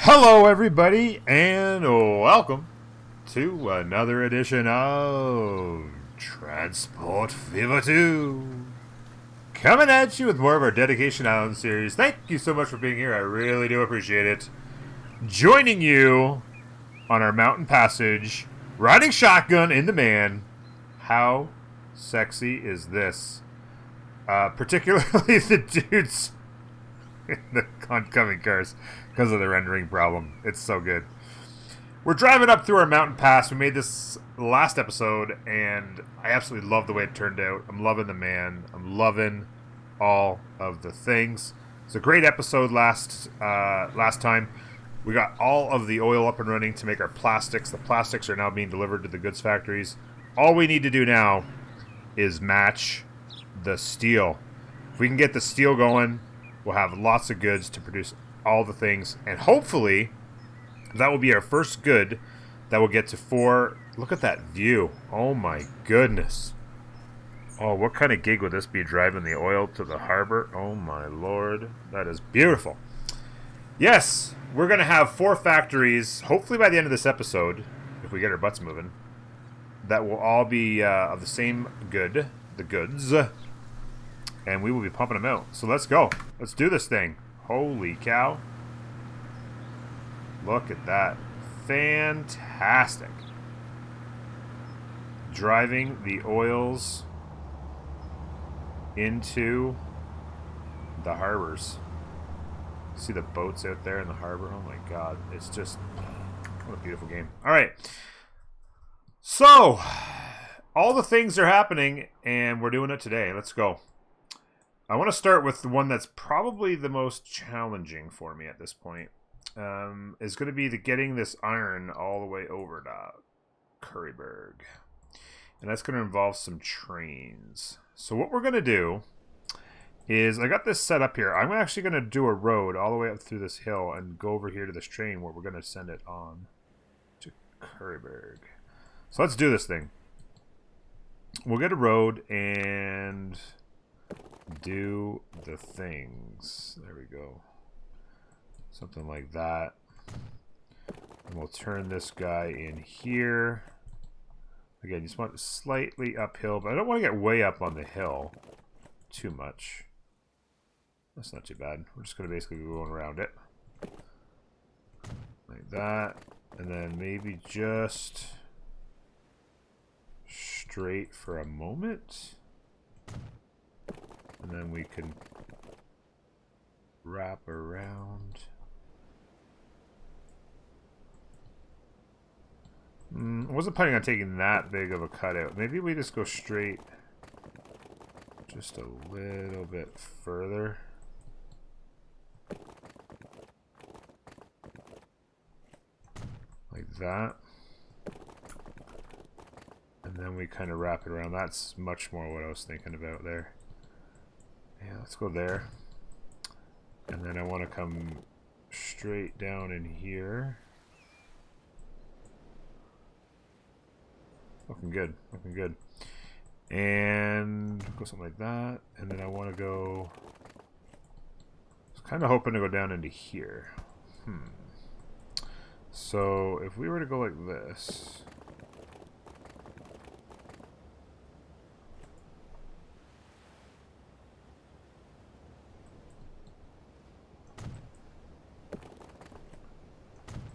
Hello, everybody, and welcome to another edition of Transport Fever 2. Coming at you with more of our Dedication Island series. Thank you so much for being here. I really do appreciate it. Joining you on our mountain passage, riding shotgun in the man. How sexy is this? Particularly the dudes in the oncoming cars because of the rendering problem. It's so good. We're driving up through our mountain pass. We made this last episode, and I absolutely love the way it turned out. I'm loving the man. I'm loving all of the things. It's a great episode last time. We got all of the oil up and running to make our plastics. The plastics are now being delivered to the goods factories. All we need to do now is match the steel. If we can get the steel going, we'll have lots of goods to produce all the things, and hopefully that will be our first good that will get to 4. Look at that view. Oh my goodness. Oh, what kind of gig would this be, driving the oil to the harbor? Oh my lord. That is beautiful. Yes, we're going to have 4 factories, hopefully by the end of this episode, if we get our butts moving, that will all be of the same good, the goods, and we will be pumping them out. So let's go. Let's do this thing. Holy cow. Look at that. Fantastic. Driving the oils into the harbors. See the boats out there in the harbor? Oh my god. It's just, what a beautiful game. Alright. So, all the things are happening, and we're doing it today. Let's go. I want to start with the one that's probably the most challenging for me at this point. Is going to be getting this iron all the way over to Curryburg. And that's going to involve some trains. So what we're going to do is, I got this set up here. I'm actually going to do a road all the way up through this hill and go over here to this train where we're going to send it on to Curryburg. So let's do this thing. We'll get a road and do the things. There we go. Something like that. And we'll turn this guy in here. Again, you just want it slightly uphill, but I don't want to get way up on the hill too much. That's not too bad. We're just going to basically go around it. Like that. And then maybe just straight for a moment. And then we can wrap around. I wasn't planning on taking that big of a cutout. Maybe we just go straight just a little bit further. Like that. And then we kind of wrap it around. That's much more what I was thinking about there. Yeah, let's go there. And then I want to come straight down in here. Looking good, looking good. And go something like that. And then I want to go... I was kind of hoping to go down into here. So if we were to go like this...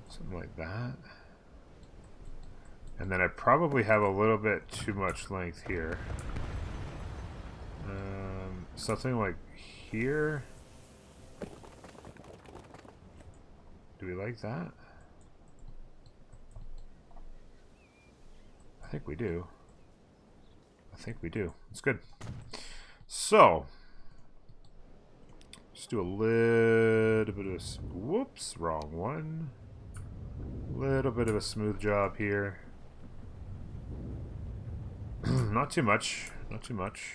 Something like that. And then I probably have a little bit too much length here. Something like here. Do we like that? I think we do. I think we do. It's good. So, just do a little bit of... Whoops, wrong one. Little bit of a smooth job here. Not too much. Not too much.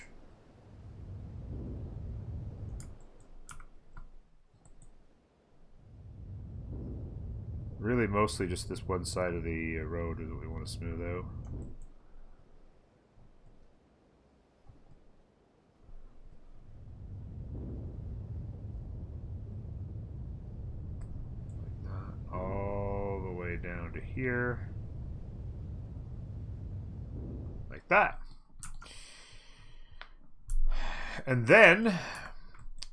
Really mostly just this one side of the road that we want to smooth out. Like that. here. Like that. And then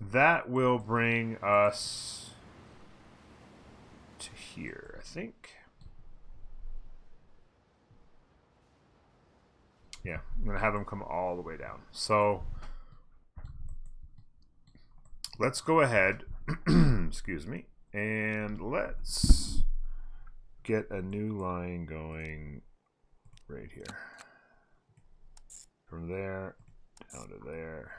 that will bring us to here, I think. Yeah, I'm going to have them come all the way down. So let's go ahead, excuse me, and let's get a new line going right here. From there down to there.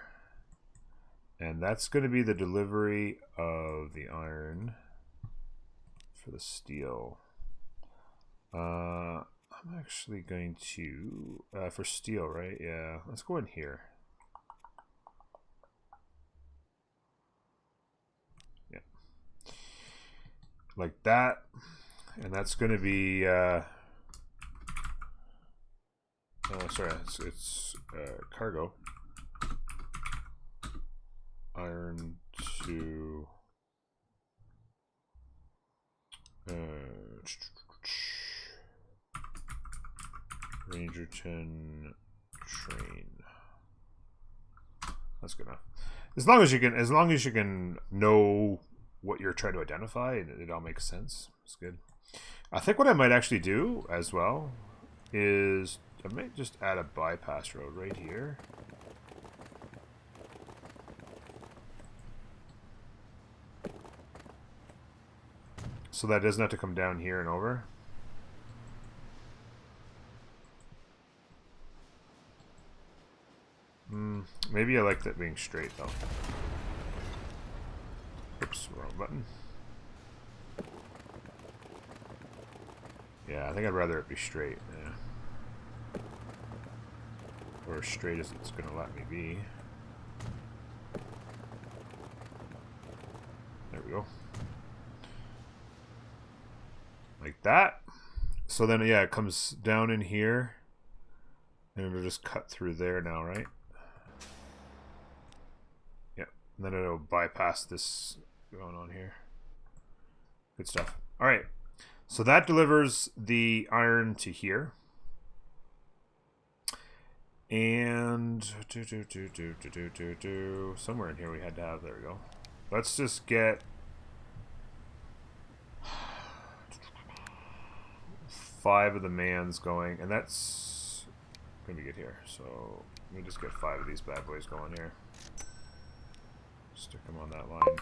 And that's going to be the delivery of the iron for the steel. I'm actually going to, for steel, right? Yeah, let's go in here. Yeah. Like that. And that's going to be, sorry, it's cargo. Iron to Rangerton train. That's good enough. As long as you can know what you're trying to identify, it all makes sense. It's good. I think what I might actually do as well is I might just add a bypass road right here. So that doesn't have to come down here and over. Maybe I like that being straight though. Oops, wrong button. Yeah, I think I'd rather it be straight. Yeah. Or as straight as it's gonna let me be. There we go. Like that. So then, yeah, it comes down in here. And it'll just cut through there now, right? Yeah. And then it'll bypass this going on here. Good stuff. All right. So that delivers the iron to here. And somewhere in here we had to have, there we go. Let's just get 5 of the mans going, and that's gonna be good here. So let me just get 5 of these bad boys going here. Stick them on that line.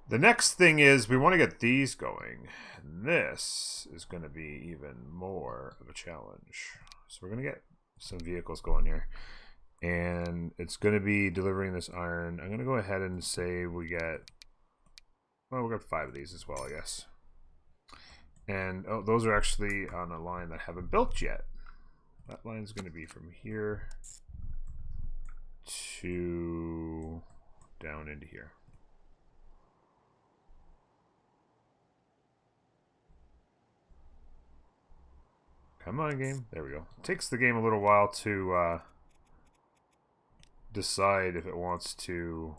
The next thing is we want to get these going. And this is going to be even more of a challenge. So we're going to get some vehicles going here. And it's going to be delivering this iron. I'm going to go ahead and say we get, well, we got 5 of these as well, I guess. And oh, those are actually on a line that I haven't built yet. That line is going to be from here to down into here. Come on, game. There we go. It takes the game a little while to decide if it wants to.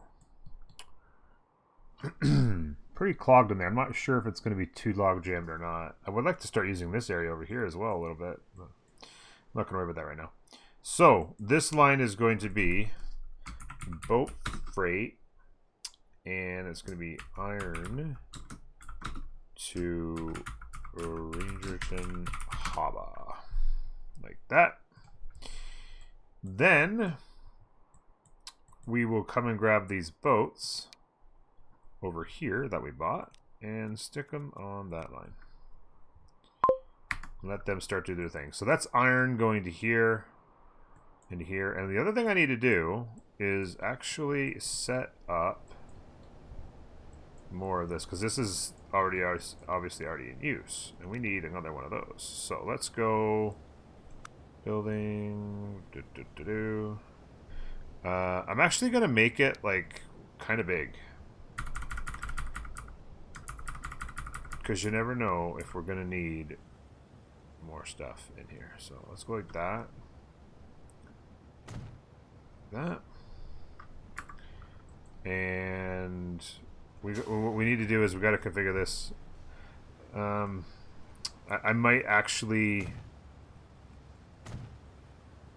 Pretty clogged in there. I'm not sure if it's going to be too log jammed or not. I would like to start using this area over here as well a little bit. But I'm not going to worry about that right now. So this line is going to be boat freight, and it's going to be iron to Rangerton Harbor, like that. Then we will come and grab these boats over here that we bought and stick them on that line. Let them start to do their thing. So that's iron going to here and here. And the other thing I need to do is actually set up more of this, because this is obviously already in use, and we need another one of those. So let's go building. I'm actually gonna make it like kind of big, because you never know if we're gonna need more stuff in here. So let's go like that. And what we need to do is we got to configure this. I might actually...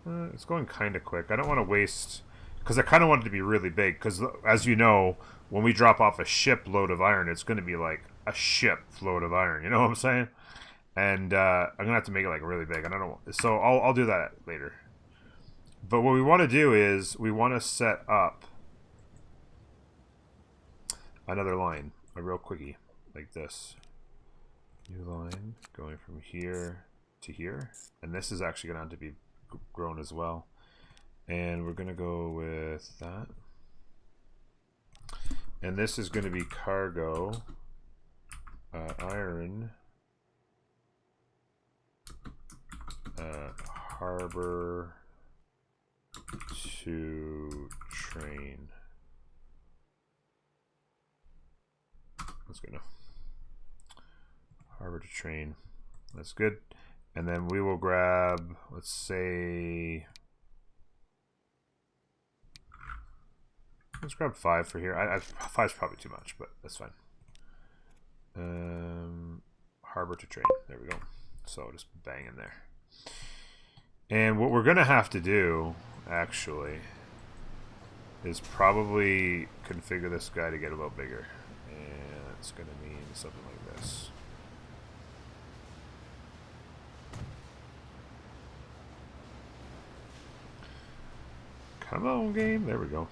it's going kind of quick. I don't want to waste... Because I kind of want it to be really big. Because, as you know, when we drop off a ship load of iron, it's going to be like a ship load of iron. You know what I'm saying? And I'm going to have to make it like really big. And I don't want... So I'll do that later. But what we want to do is we want to set up another line. A real quickie. Like this. New line going from here to here. And this is actually going to have to be grown as well. And we're going to go with that. And this is going to be cargo, iron, harbor to train. That's good enough. Harbor to train. That's good. And then we will grab, let's say... Let's grab 5 for here. 5's probably too much, but that's fine. Harbor to train. There we go. So just bang in there. And what we're going to have to do, actually, is probably configure this guy to get a little bigger. And it's going to mean something like this. Come on, game. There we go.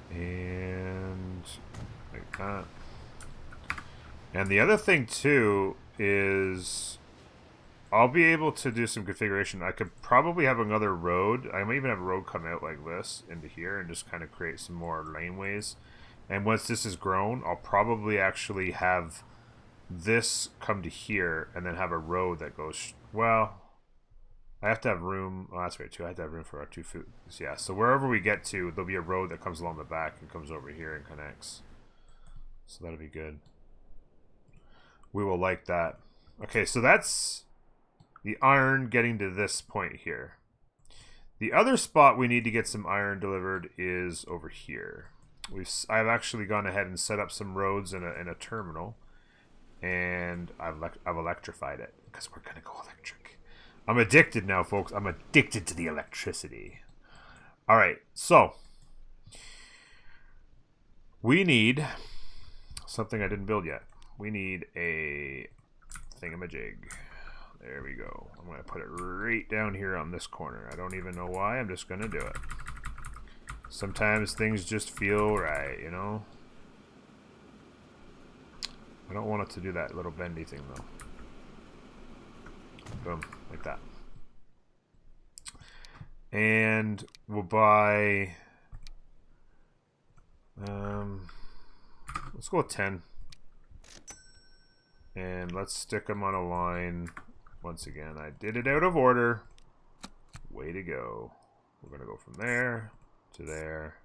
And like that. And the other thing too is I'll be able to do some configuration. I could probably have another road. I might even have a road come out like this into here and just kind of create some more laneways. And once this is grown, I'll probably actually have this come to here and then have a road that goes, well, I have to have room. Oh, that's right, too. I have to have room for our 2 foods. Yeah, so wherever we get to, there'll be a road that comes along the back and comes over here and connects. So that'll be good. We will like that. Okay, so that's the iron getting to this point here. The other spot we need to get some iron delivered is over here. I've actually gone ahead and set up some roads in a terminal. And I've electrified it because we're going to go electric. I'm addicted now, folks. I'm addicted to the electricity. All right, so we need something I didn't build yet. We need a thingamajig. There we go. I'm going to put it right down here on this corner. I don't even know why. I'm just going to do it. Sometimes things just feel right, you know? I don't want it to do that little bendy thing, though. Boom, like that. And we'll buy... let's go with 10. And let's stick them on a line. Once again, I did it out of order. Way to go. We're going to go from there to there.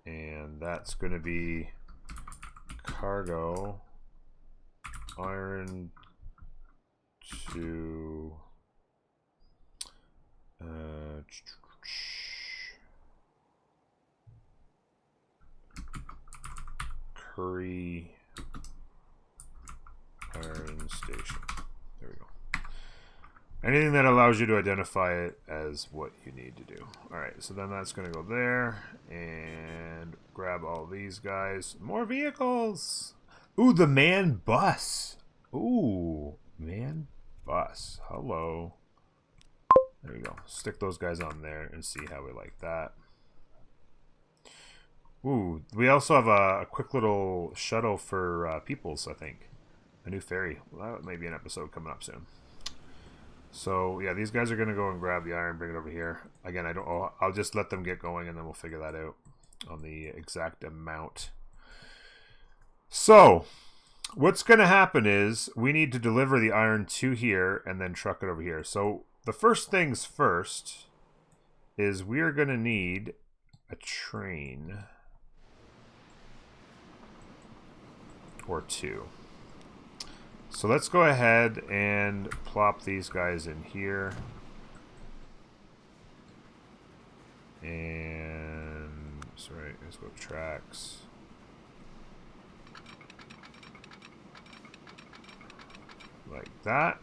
And that's going to be cargo, iron to Curry iron station. There we go. Anything that allows you to identify it as what you need to do. Alright, so then that's going to go there. And grab all these guys. More vehicles! Ooh, the man bus. Ooh, man bus. Hello. There we go. Stick those guys on there and see how we like that. Ooh, we also have a quick little shuttle for Peoples, I think. A new ferry. Well, that may be an episode coming up soon. So, yeah, these guys are going to go and grab the iron, bring it over here. Again, I'll just let them get going, and then we'll figure that out on the exact amount. So, what's going to happen is we need to deliver the iron to here and then truck it over here. So, the first things first is we're going to need a train or 2. So let's go ahead and plop these guys in here. And, sorry, let's go tracks. that.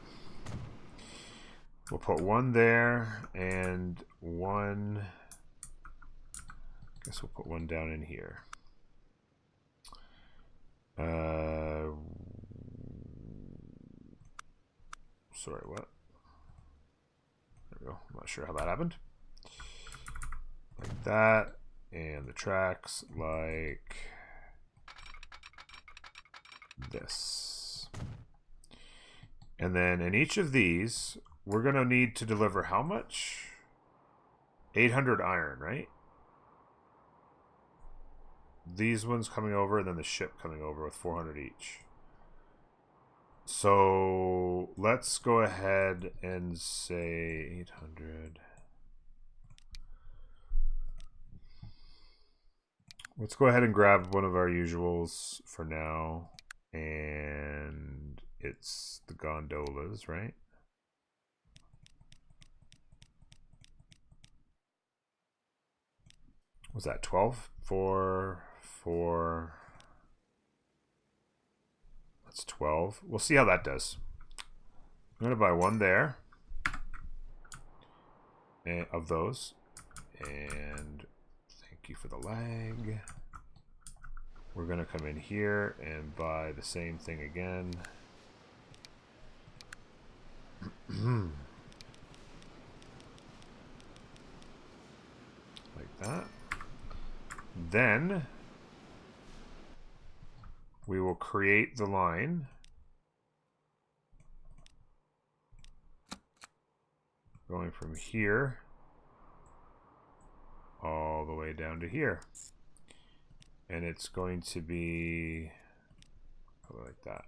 We'll put one there and one. I guess we'll put one down in here. Sorry, what? There we go. I'm not sure how that happened. Like that. And the tracks like this. And then in each of these, we're going to need to deliver how much? 800 iron, right? These ones coming over, and then the ship coming over with 400 each. So let's go ahead and say 800. Let's go ahead and grab one of our usuals for now. And it's the gondolas, right? Was that 12? 4, 4. That's 12. We'll see how that does. I'm going to buy one there. And of those. And thank you for the lag. We're going to come in here and buy the same thing again. Like that. Then we will create the line. Going from here all the way down to here. And it's going to be like that.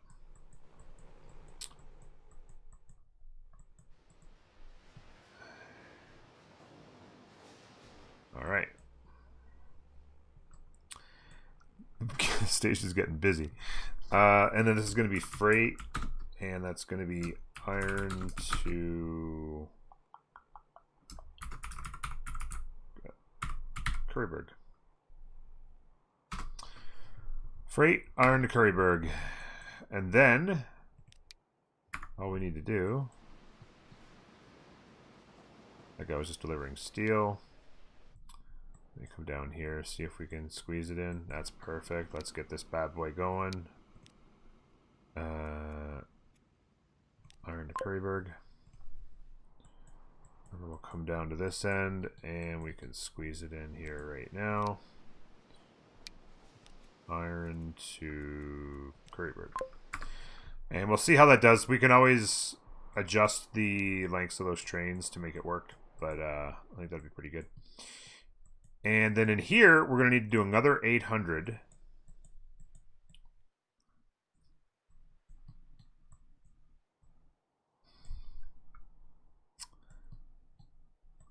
All right. The station's getting busy. And then this is going to be freight, and that's going to be iron to Curryburg. Freight, iron to Curryburg. And then all we need to do, like I was just delivering steel. Let me come down here, see if we can squeeze it in. That's perfect. Let's get this bad boy going. Iron to Curryburg. And we'll come down to this end, and we can squeeze it in here right now. Iron to Curryburg. And we'll see how that does. We can always adjust the lengths of those trains to make it work, but I think that'd be pretty good. And then in here, we're going to need to do another 800.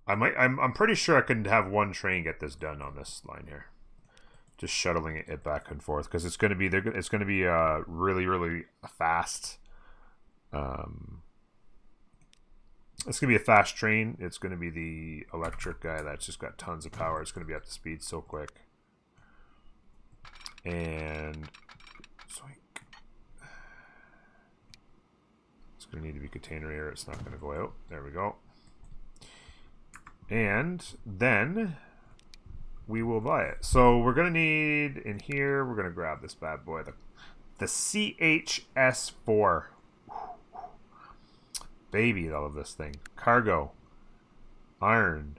I'm pretty sure I can have one train get this done on this line here. Just shuttling it back and forth, because it's going to be really fast. It's going to be a fast train. It's going to be the electric guy that's just got tons of power. It's going to be up to speed so quick. And zoink. It's going to need to be container air. It's not going to go out. There we go. And then we will buy it. So we're going to need in here, we're going to grab this bad boy, the CHS4. Baby, I love this thing. Cargo. Iron.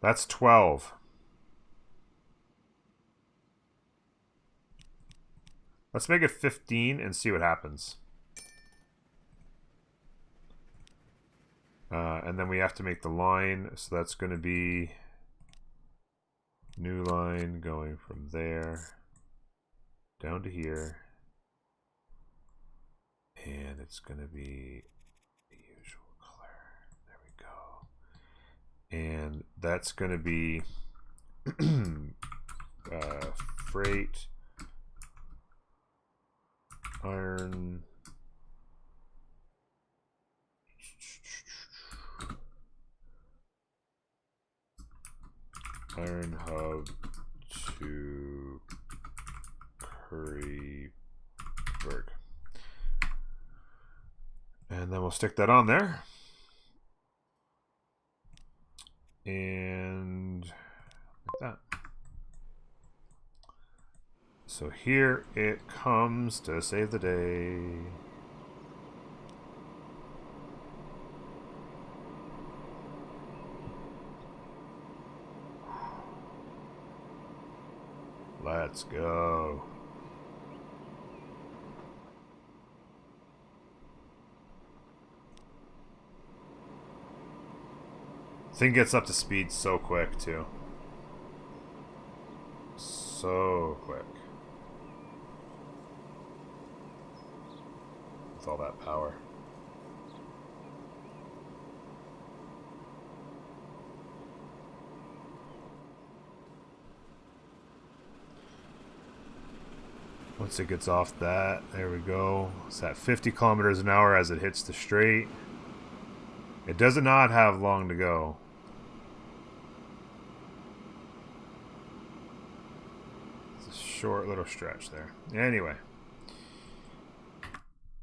That's 12. Let's make it 15 and see what happens. And then we have to make the line, so that's going to be new line going from there down to here. And it's going to be the usual color. There we go. And that's going to be freight, iron, hub to Curryburg. And then we'll stick that on there. And like that. So here it comes to save the day. Let's go. Thing gets up to speed so quick too. So quick. With all that power. Once it gets off that, there we go. It's at 50 kilometers an hour as it hits the straight. It does not have long to go. It's a short little stretch there. Anyway.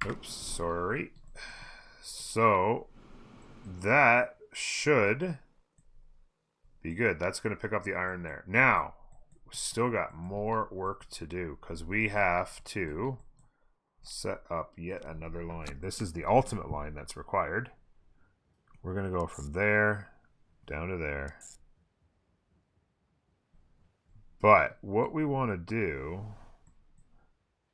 Oops, sorry. So, that should be good. That's going to pick up the iron there. Now, we still got more work to do because we have to set up yet another line. This is the ultimate line that's required. We're going to go from there down to there. But what we want to do,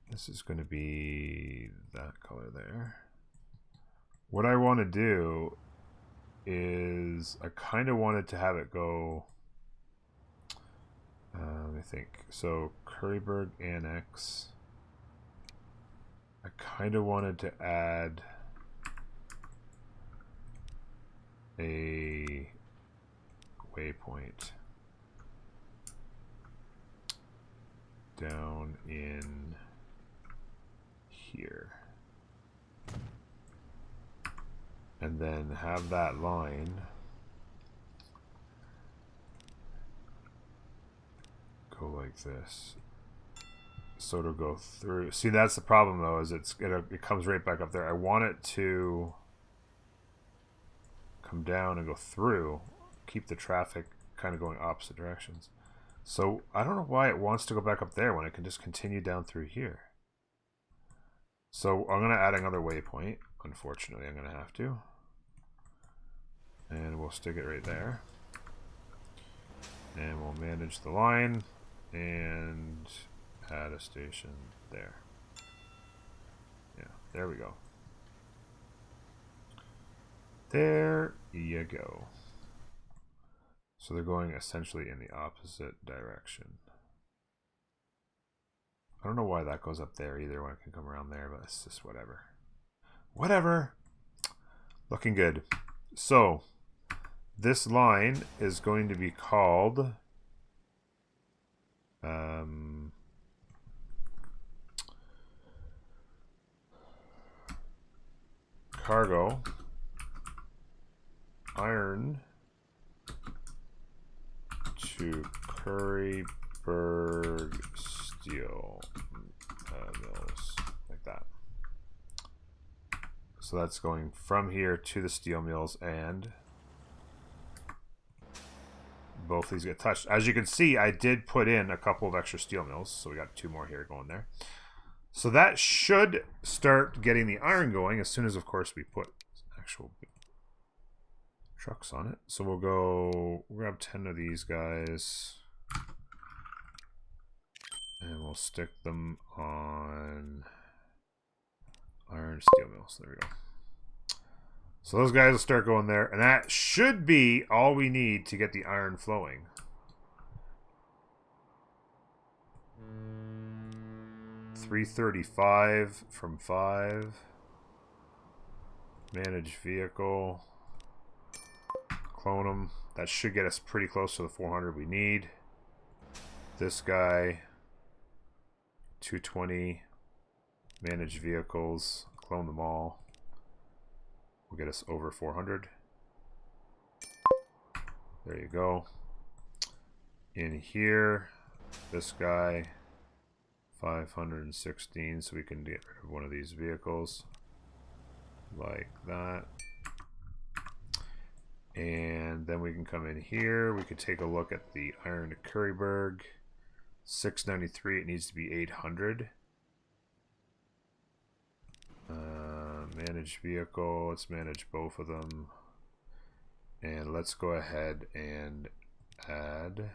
this is going to be that color there. What I want to do is I kind of wanted to have it go, let me think. So Curryburg Annex. I kind of wanted to add a waypoint down in here. And then have that line go like this. So it'll go through. See, that's the problem though, is it comes right back up there. I want it to come down and go through, keep the traffic kind of going opposite directions. So I don't know why it wants to go back up there when it can just continue down through here. So I'm going to add another waypoint. Unfortunately, I'm going to have to. And we'll stick it right there. And we'll manage the line and add a station there. Yeah, there we go. There you go. So they're going essentially in the opposite direction. I don't know why that goes up there either when it can come around there, but it's just whatever. Whatever. Looking good. So this line is going to be called cargo iron to Curryburg steel mills, like that. So that's going from here to the steel mills, and both these get touched. As you can see, I did put in a couple of extra steel mills, so we got 2 more here going there. So that should start getting the iron going as soon as, of course, we put actual trucks on it. So we'll grab 10 of these guys and we'll stick them on iron steel mills. There we go. So those guys will start going there, and that should be all we need to get the iron flowing. $335 from 5. Manage vehicle. Clone them. That should get us pretty close to the 400 we need. This guy, 220. Manage vehicles. Clone them all. Will get us over 400. There you go. In here, this guy, 516, so we can get rid of one of these vehicles. like that. And then we can come in here. We could take a look at the iron to Curryburg. 693, it needs to be 800. Manage vehicle, let's manage both of them. And let's go ahead and add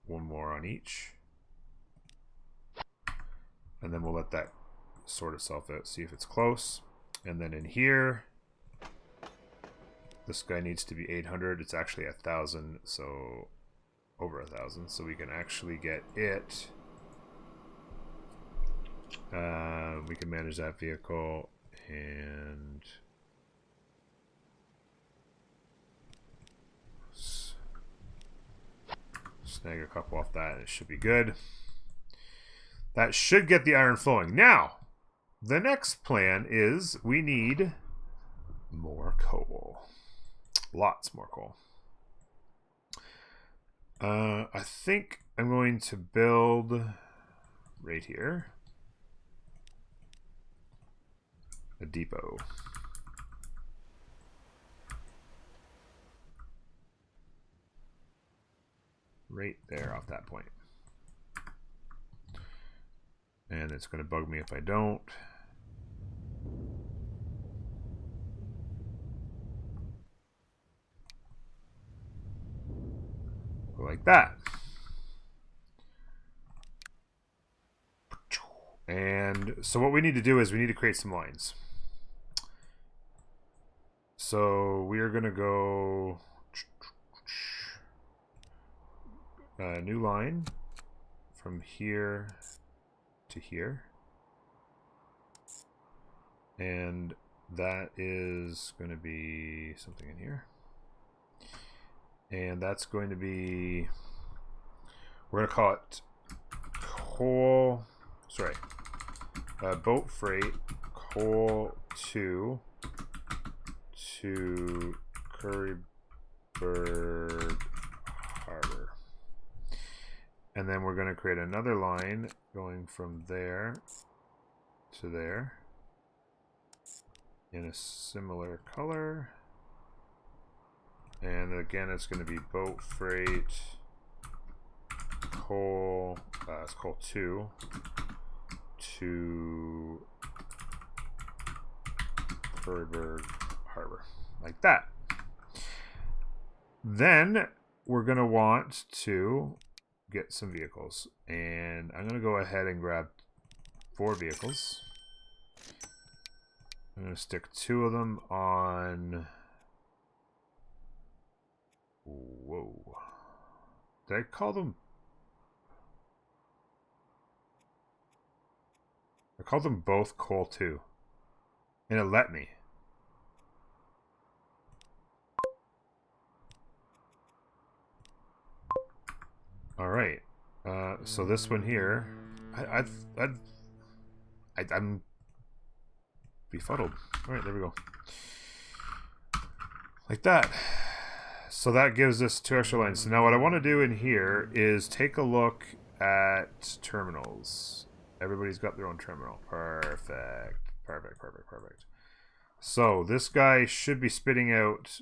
one more on each. And then we'll let that sort itself out, see if it's close. And then in here, this guy needs to be 800. It's actually 1,000, so over 1,000. So we can actually get it. We can manage that vehicle and snag a couple off that. It should be good. That should get the iron flowing. Now, the next plan is we need more coal. Lots more coal. I think I'm going to build right here a depot. Right there off that point. And it's going to bug me if I don't. Like that. And so what we need to do is we need to create some lines. So we are going to go new line from here to here. And that is going to be something in here. And that's going to be, we're going to call it coal, sorry, boat freight coal to Curryburg Harbor. And then we're going to create another line going from there to there in a similar color. And again, it's going to be boat freight coal, it's coal 2 to Curryburg Harbor, like that. Then we're going to want to get some vehicles, and I'm going to go ahead and grab 4 vehicles. I'm going to stick 2 of them on. Whoa. Did I call them? I called them both coal 2. And it let me. Alright. So this one here, I'm befuddled. Alright, there we go. Like that. So that gives us 2 extra lines. So now what I want to do in here is take a look at terminals. Everybody's got their own terminal. Perfect. Perfect, perfect, perfect. So this guy should be spitting out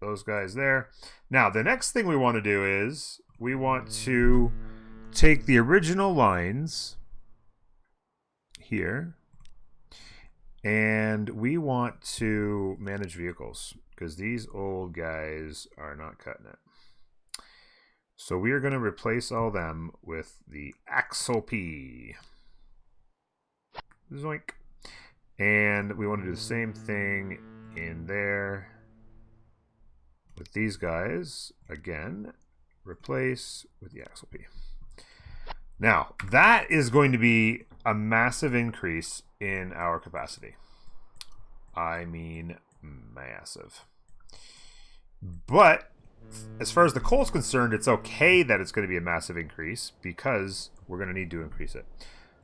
those guys there. Now the next thing we want to do is we want to take the original lines here and we want to manage vehicles because these old guys are not cutting it. So we are going to replace all them with the Axle P. Zoink. And we want to do the same thing in there with these guys. Again, replace with the Axle P. Now, that is going to be a massive increase in our capacity. I mean, massive. But as far as the coal is concerned, it's okay that it's going to be a massive increase because we're going to need to increase it.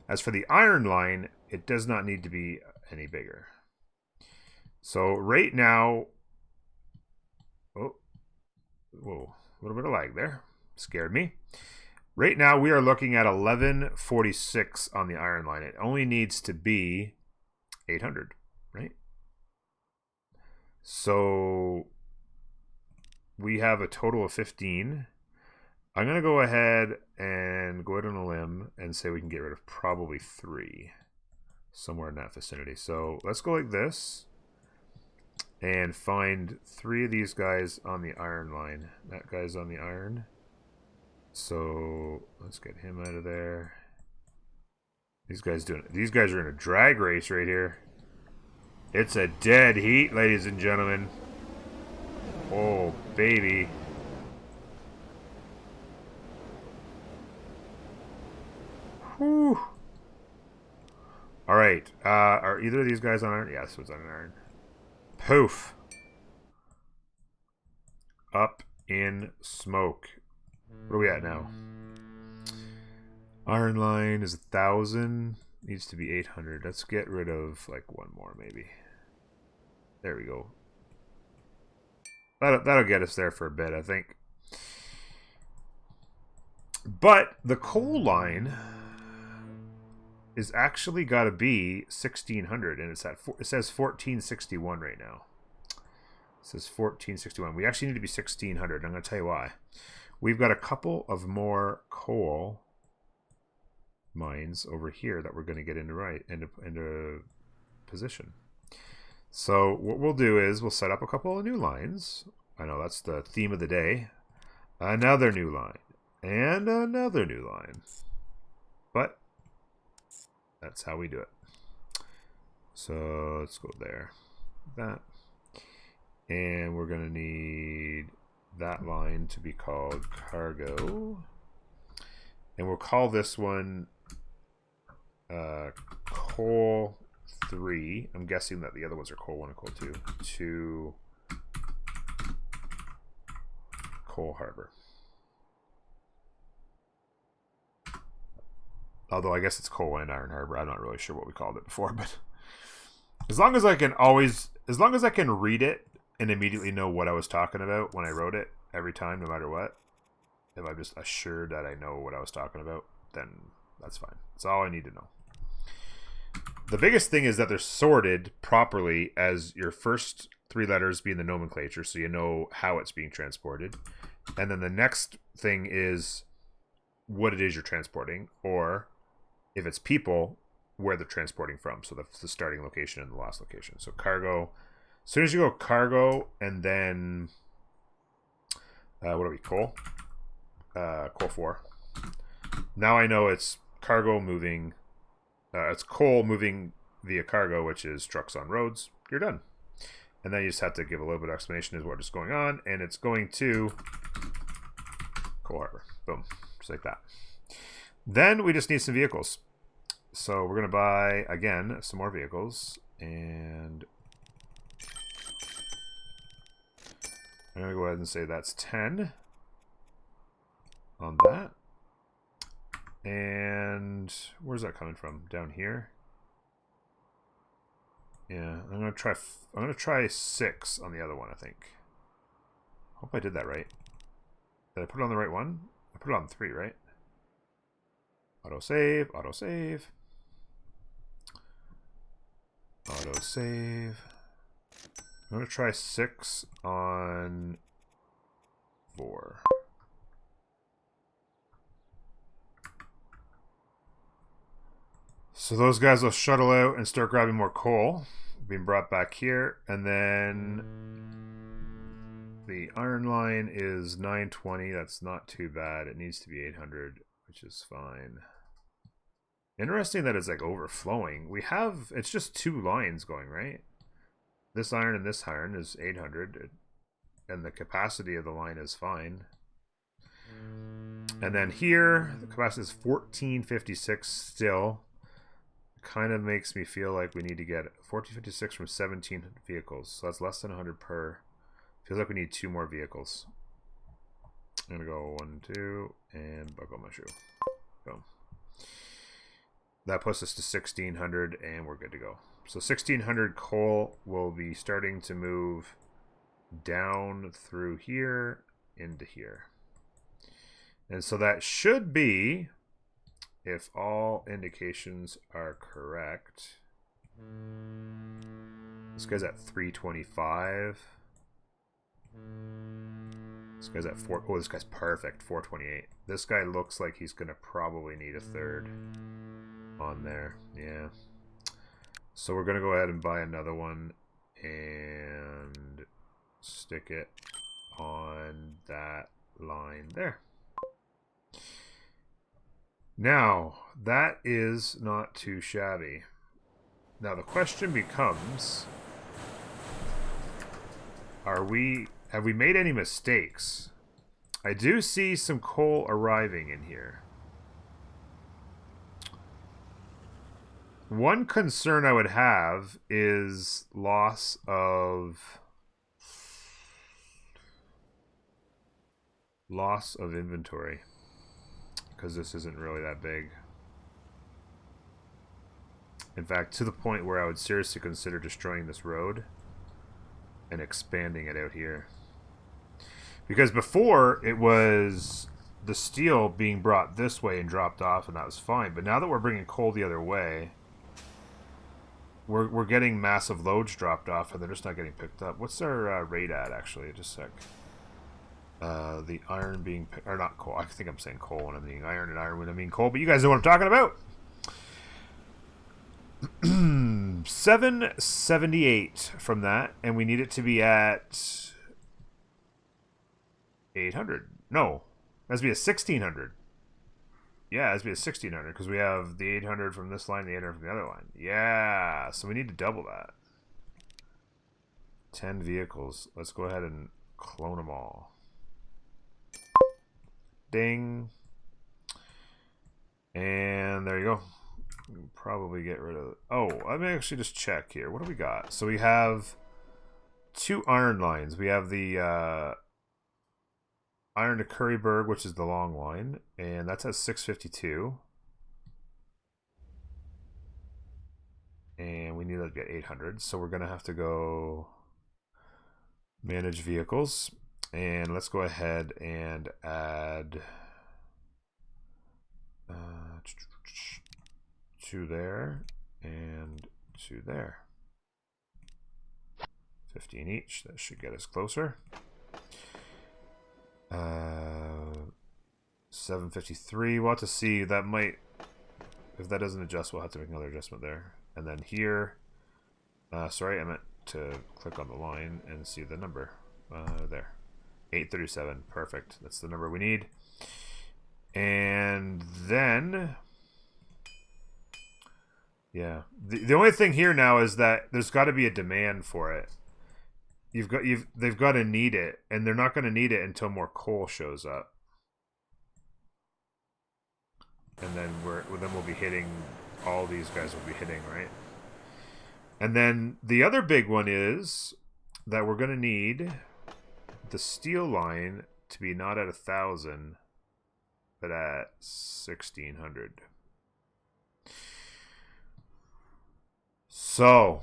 As for the iron line, it does not need to be any bigger. So right now, oh, whoa, a little bit of lag there. Scared me. Right now, we are looking at 1146 on the iron line. It only needs to be 800, right? So we have a total of 15. I'm going to go ahead and go out on a limb and say we can get rid of probably 3 somewhere in that vicinity. So let's go like this and find 3 of these guys on the iron line. That guy's on the iron. So let's get him out of there. These guys are in a drag race right here. It's a dead heat, ladies and gentlemen. Oh, baby. Whew. All right. Are either of these guys on iron? Yes, it's on iron. Poof. Up in smoke. What are we at now? Iron line is 1,000. Needs to be 800. Let's get rid of like 1 more maybe. There we go. That'll get us there for a bit, I think. But the coal line is actually got to be 1,600, and it says 1,461 right now. It says 1,461. We actually need to be 1,600. I'm going to tell you why. We've got a couple of more coal mines over here that we're going to get into position. So what we'll do is we'll set up a couple of new lines. I know that's the theme of the day. Another new line. And another new line. But that's how we do it. So let's go there. That. And we're going to need that line to be called cargo. And we'll call this one coal 3. I'm guessing that the other ones are coal 1 and coal 2. To Coal Harbor. Although I guess it's coal and iron harbor. I'm not really sure what we called it before, but as long as I can read it and immediately know what I was talking about when I wrote it every time, no matter what, if I'm just assured that I know what I was talking about, then that's fine. That's all I need to know. The biggest thing is that they're sorted properly as your first 3 letters being the nomenclature, so you know how it's being transported. And then the next thing is what it is you're transporting, or if it's people, where they're transporting from. So that's the starting location and the last location. So cargo, as soon as you go cargo, and then what are we, coal? Coal 4. Now I know it's cargo moving, it's coal moving via cargo, which is trucks on roads. You're done. And then you just have to give a little bit of explanation as what is going on, and it's going to Coal Harbor. Boom. Just like that. Then we just need some vehicles. So we're going to buy, again, some more vehicles. And I'm going to go ahead and say that's 10 on that. And where's that coming from? Down here? Yeah, I'm going to try 6 on the other one, I think. Hope I did that right. Did I put it on the right one? I put it on 3, right? Autosave, autosave. Autosave. I'm going to try 6 on 4. So those guys will shuttle out and start grabbing more coal. Being brought back here. And then the iron line is 920. That's not too bad. It needs to be 800, which is fine. Interesting that it's like overflowing. It's just 2 lines going, right? This iron and this iron is 800. And the capacity of the line is fine. And then here, the capacity is 1456 still. Kind of makes me feel like we need to get 1456 from 17 vehicles. So that's less than 100 per. Feels like we need 2 more vehicles. I'm going to go 1, 2, and buckle my shoe. Boom. That puts us to 1600, and we're good to go. So 1600 coal will be starting to move down through here into here. And so that should be, if all indications are correct, This guy's at 325. This guy's at 4. Oh, this guy's perfect. 428. This guy looks like he's going to probably need a third on there. Yeah. So we're going to go ahead and buy another one and stick it on that line there. Now, that is not too shabby. Now the question becomes, have we made any mistakes? I do see some coal arriving in here. One concern I would have is loss of inventory, because this isn't really that big. In fact, to the point where I would seriously consider destroying this road and expanding it out here. Because before, it was the steel being brought this way and dropped off, and that was fine. But now that we're bringing coal the other way, we're getting massive loads dropped off, and they're just not getting picked up. What's our rate at, actually? Just a sec. The iron being... Or not coal. I think I'm saying coal when I'm meaning iron, and iron when I mean coal. But you guys know what I'm talking about. 778 from that, and we need it to be at 800. No, it has to be a 1600. Yeah, it has to be a 1600 because we have the 800 from this line, the 800 from the other line. Yeah, so we need to double that. 10 vehicles. Let's go ahead and clone them all. Ding. And there you go. We can probably get rid of... Oh, let me actually just check here. What do we got? So we have 2 iron lines. We have the iron to Curryburg, which is the long line, and that's at 652. And we need to get 800, so we're going to have to go manage vehicles. And let's go ahead and add 2 there and 2 there. 15 each. That should get us closer. 753. We'll have to see. That might... If that doesn't adjust, we'll have to make another adjustment there. And then here... sorry, I meant to click on the line and see the number. There. 837. Perfect. That's the number we need. And then... Yeah. The only thing here now is that there's got to be a demand for it. They've got to need it, and they're not going to need it until more coal shows up. And then we'll be hitting, all these guys will be hitting, right? And then the other big one is that we're going to need the steel line to be not at 1,000, but at 1,600. So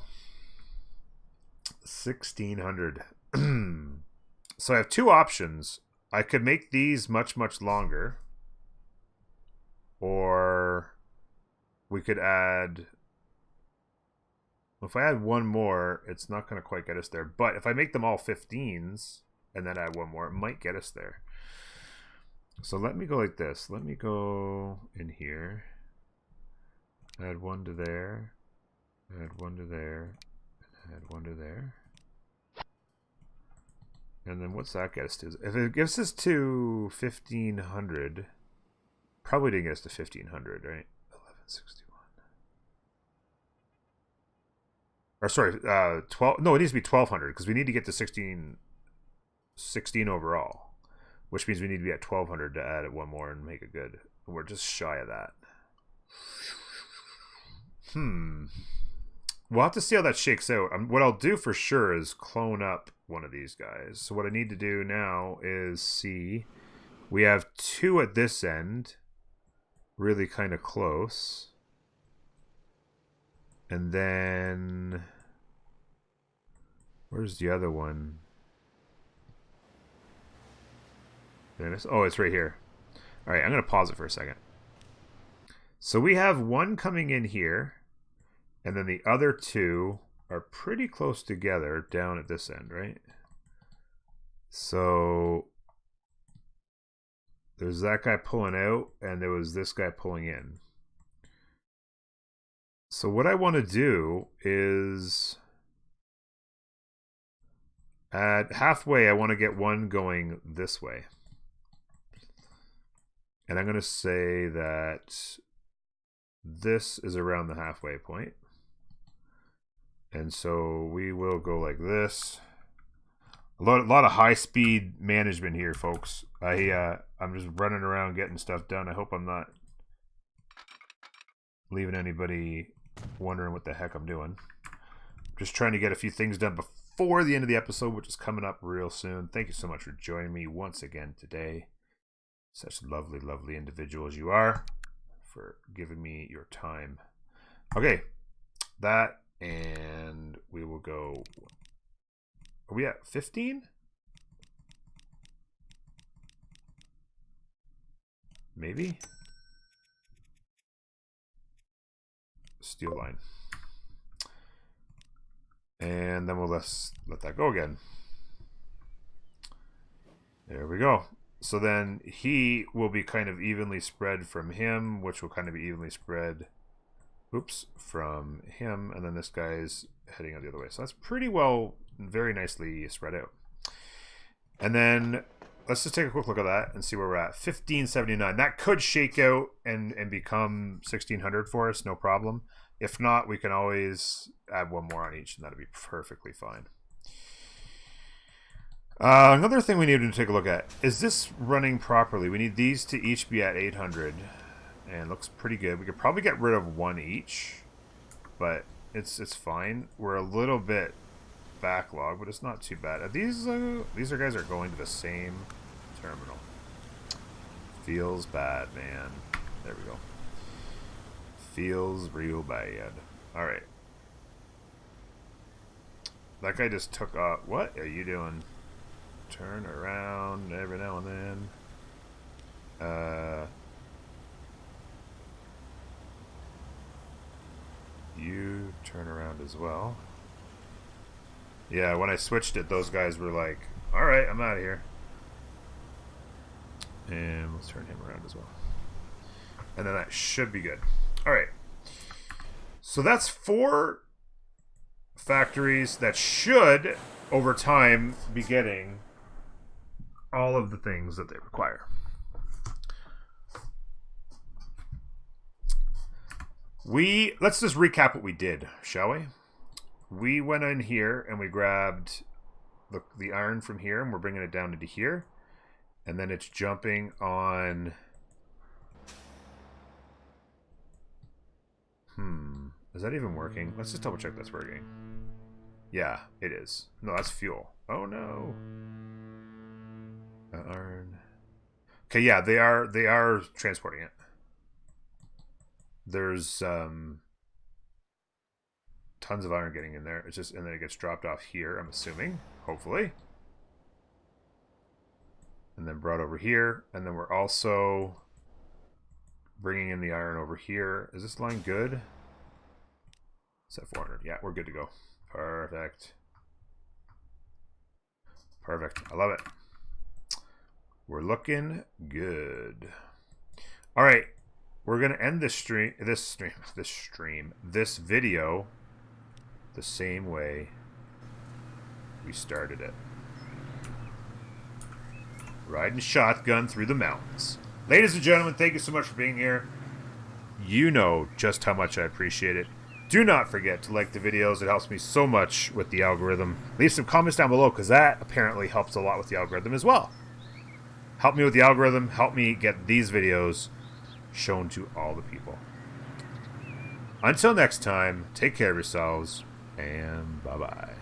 1,600. So I have 2 options. I could make these much, much longer. Or we could add... If I add 1 more, it's not going to quite get us there. But if I make them all 15s and then add 1 more, it might get us there. So let me go like this. Let me go in here. Add 1 to there. Add 1 to there. Add 1 to there. And then what's that get us to? If it gives us to 1,500, probably didn't get us to 1,500, right? 1161. Or sorry, 12. No, it needs to be 1,200 because we need to get to 16 overall, which means we need to be at 1,200 to add 1 more and make it good. We're just shy of that. We'll have to see how that shakes out. What I'll do for sure is clone up one of these guys. So what I need to do now is see. We have 2 at this end. Really kind of close. And then... Where's the other one? Oh, it's right here. Alright, I'm going to pause it for a second. So we have 1 coming in here. And then the other two are pretty close together down at this end, right? So there's that guy pulling out, and there was this guy pulling in. So what I want to do is at halfway, I want to get one going this way. And I'm going to say that this is around the halfway point. And so we will go like this. A lot of high-speed management here, folks. I'm just running around getting stuff done. I hope I'm not leaving anybody wondering what the heck I'm doing. Just trying to get a few things done before the end of the episode, which is coming up real soon. Thank you so much for joining me once again today. Such lovely, lovely individuals you are, for giving me your time. Okay, that, and we will go. Are we at 15? Maybe? Steel line. And then we'll let that go again. There we go. So then he will be kind of evenly spread from him, which will kind of be evenly spread, oops, from him. And then this guy's heading out the other way. So that's pretty well, very nicely spread out. And then let's just take a quick look at that and see where we're at. 1579. That could shake out and become 1600 for us, no problem. If not, we can always add one more on each, and that'll be perfectly fine. Another thing we need to take a look at, is this running properly? We need these to each be at 800, and looks pretty good. We could probably get rid of one each, but it's fine. We're a little bit backlog, but it's not too bad. These are guys are going to the same terminal. Feels bad, man. There we go. Feels real bad. All right. That guy just took off. What are you doing? Turn around every now and then. You turn around as well. Yeah, when I switched it, those guys were like, all right, I'm out of here. And let's turn him around as well. And then that should be good. All right. So that's 4 factories that should, over time, be getting all of the things that they require. Let's just recap what we did, shall we? We went in here and we grabbed the iron from here, and we're bringing it down into here. And then it's jumping on... Is that even working? Let's just double check that's working. Yeah, it is. No, that's fuel. Oh no. Iron. Okay, yeah, they are transporting it. There's tons of iron getting in there. It's just, and then it gets dropped off here, I'm assuming, hopefully. And then brought over here, and then we're also bringing in the iron over here. Is this line good? It's at 400. Yeah, we're good to go. Perfect. Perfect. I love it. We're looking good. All right. We're going to end this video the same way we started it. Riding shotgun through the mountains. Ladies and gentlemen, thank you so much for being here. You know just how much I appreciate it. Do not forget to like the videos. It helps me so much with the algorithm. Leave some comments down below, because that apparently helps a lot with the algorithm as well. Help me with the algorithm. Help me get these videos shown to all the people. Until next time, take care of yourselves, and bye-bye.